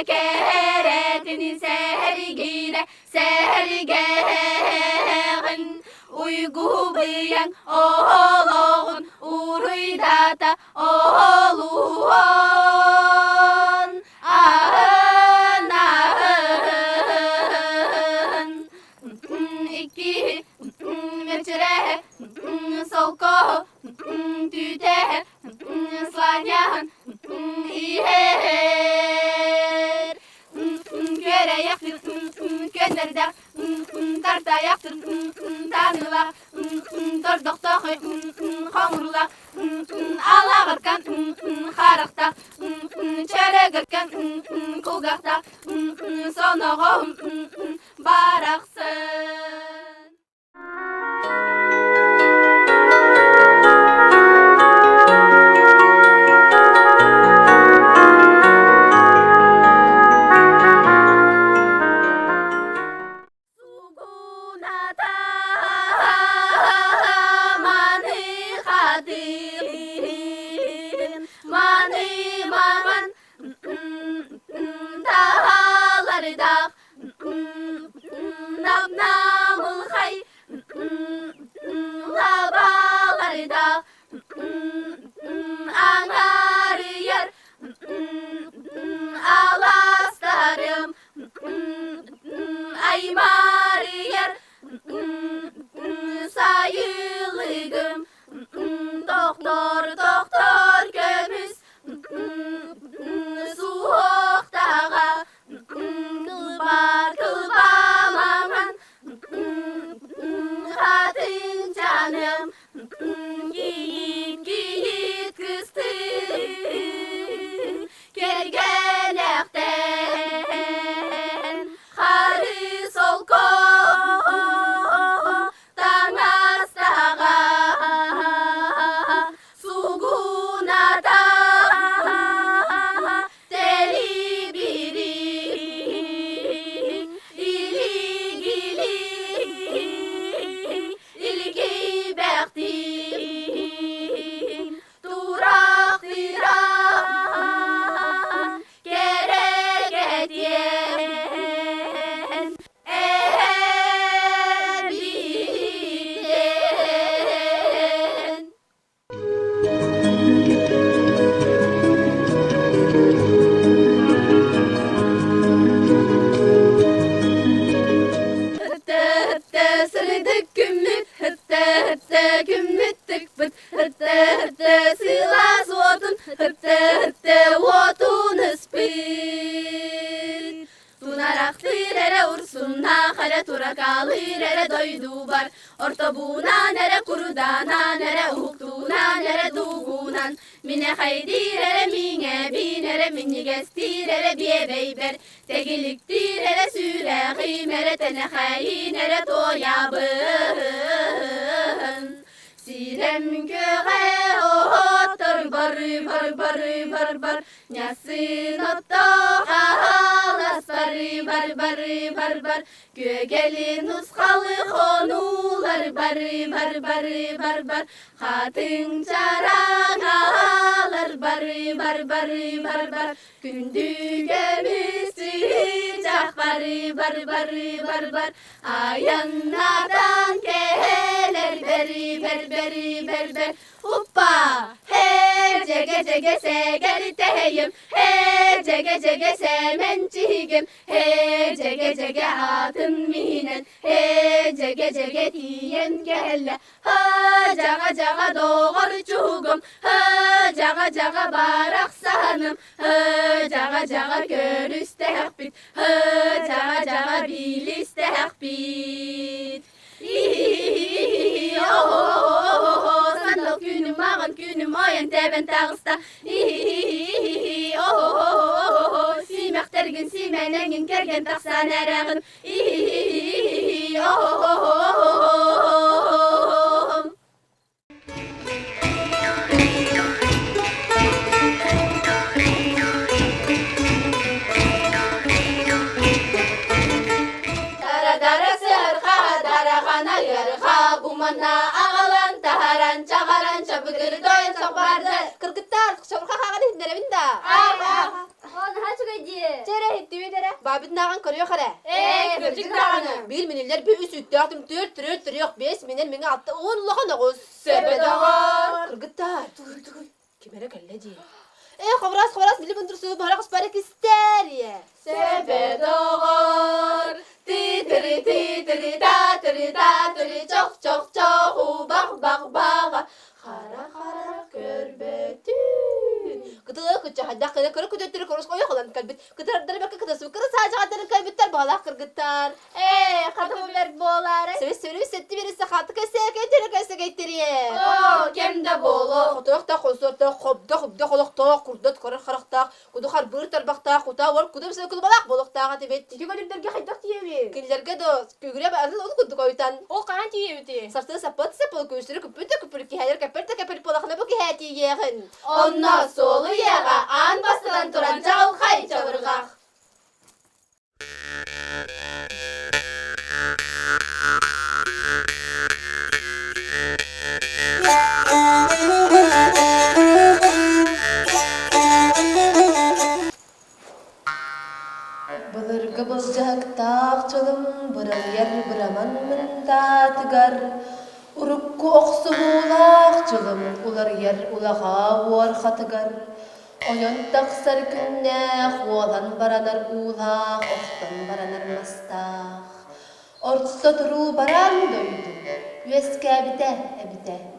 keretini sergine sergen uygu bilen oğlun uruydata oğluğun ahın ahın iki metre solko tüte slanyan iher göre yaktır gönderdi tarta yaktır tanıla tordokta hamurla alağırkan harakta çere gırkan kugakta sonoğum baraksın. Sayılığım doktor doktor gömüz soğuk dağa kılbar kılbamaman kadın canım giyit giyit kıstı gergenekten karı solko orta buna nere kurudana nere uhtuna nere dugunan mine haydirere mine binere mini gestirere biye beyber tegiliktirere süre himere tene hayinere toyabın sirem göğe otur barı bar barı bar bar nyasın otto halas barı bar barı bar bar gögelin uskalı konular barı bar barı bar bar hatın çarağalar barı bar barı bar bar gündüğümüz sıcak barı bar barı bar bar ayanlardan keler beri ber beri ber ber hoppa he cege cege segeriteyim he cege cege semencigim he cege cege hatın minen he cege cege diyen gelle ha caga caga doğur çugum ha caga caga barak sanım ha caga caga görüsteh bit ha caga caga bilisteh bit günüm mağın günüm oyan teben tağısta Simektergin simenengin kergen taqsan erağın Dara dara sırqa dara bana yarıha kumana ağalan taharan çağaran çabıgır doyun sokbardı. Kırgıtlar çorka kagan hindere binda. Onu ha çok ediyor. Cere hitti bir dere. Babit nagan körüyor kare. Kırcık dağını. Bir miniller bir üst üttürdüm dört yok 5 minel mine attı 10 lahan ağız. Sebe dağır. Kırgıtlar. Dur. Kimere kelleci. Kavras bili bundursu bahara kusparek ister ye. Sebe dağır. Titri tatri çok bak bağa. Kara körbetün. Kıtığı kıça hadda kırı küdöttürü konuş koyu kalan kalbit. Kıtırları bakı kıtısı kırı sadece adların kalbitler bağlak kırgıtlar. Katı biber boğuları. Söyle setti birisi katı kese getiriye. Oo kemde bolu. Kutuqta konsorta xobda xoloqta kurdat korar xaraqta kudu xar bir tarbaqta kuta war kudu bize kudu balaq boluqta gatibet. Çünkü ödümlerge haydak diyevi. Killerge do kügüre ba arıl kudu koytan. O kan diyevi. Sartı sapat sapol köşürü küpürtü ki hayır kapırta polaqna bu ki hati yeğin. Onna solu yağa an basılan turan çağıl kay çavırgaq. Bılırgı bılcak tağçılım bırıl yer bıraman mında tıgar. Urukku oqsu bulaqçılım ular yer ulağa var xatıgar. Oyon taqsar günne xualan baranar ulaq oqtan baranar mastaq. Orta turu baran doydu. Üeske ebite.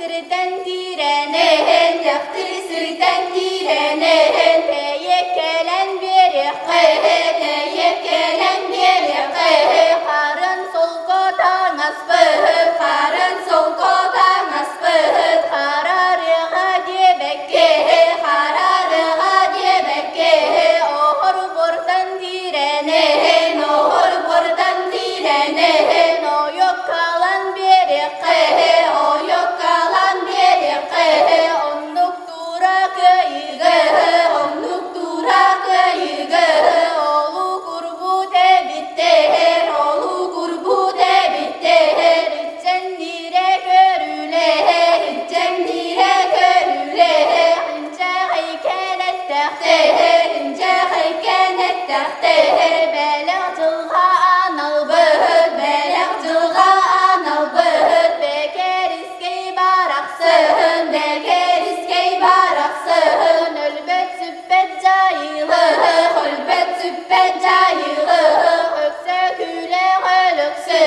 sırdan direnen, yaktır sırdan direnen, yekelen bir yekelen bir karın sol kodan asbıt, karın sol kodan asbıt, kararı hadi bekke, kararı hadi bekke, ohur buradan direnen, ohur buradan direnen, o yok kalan bir o yok kalan bir onluk durak yıgı, onluk durak yıgı, oğlu kurbu de bitter, oğlu kurbu de bitter, cennire görüle, cennire görüle, ince heykelet tahte, ince heykelet tahte, belacılha analbıt, belacılha analbıt, beker iskey baraksın, beker iskey baraksın, ölbet sübbet cayılı, ölbet sübbet cayılı, ökse küle ölüksü,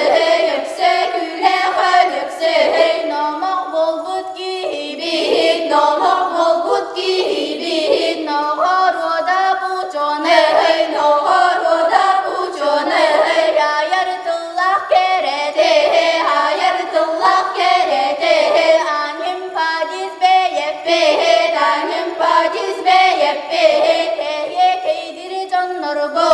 ökse küle ölüksü, namak bol but gibi, namak bol but gibi, nahar oda bu canı, nahar oda bu canı, hayır tıllah kerede, hayır tıllah kerede, annem padiz beyeppe, annem padiz beyeppe, teye keydir canlar bu,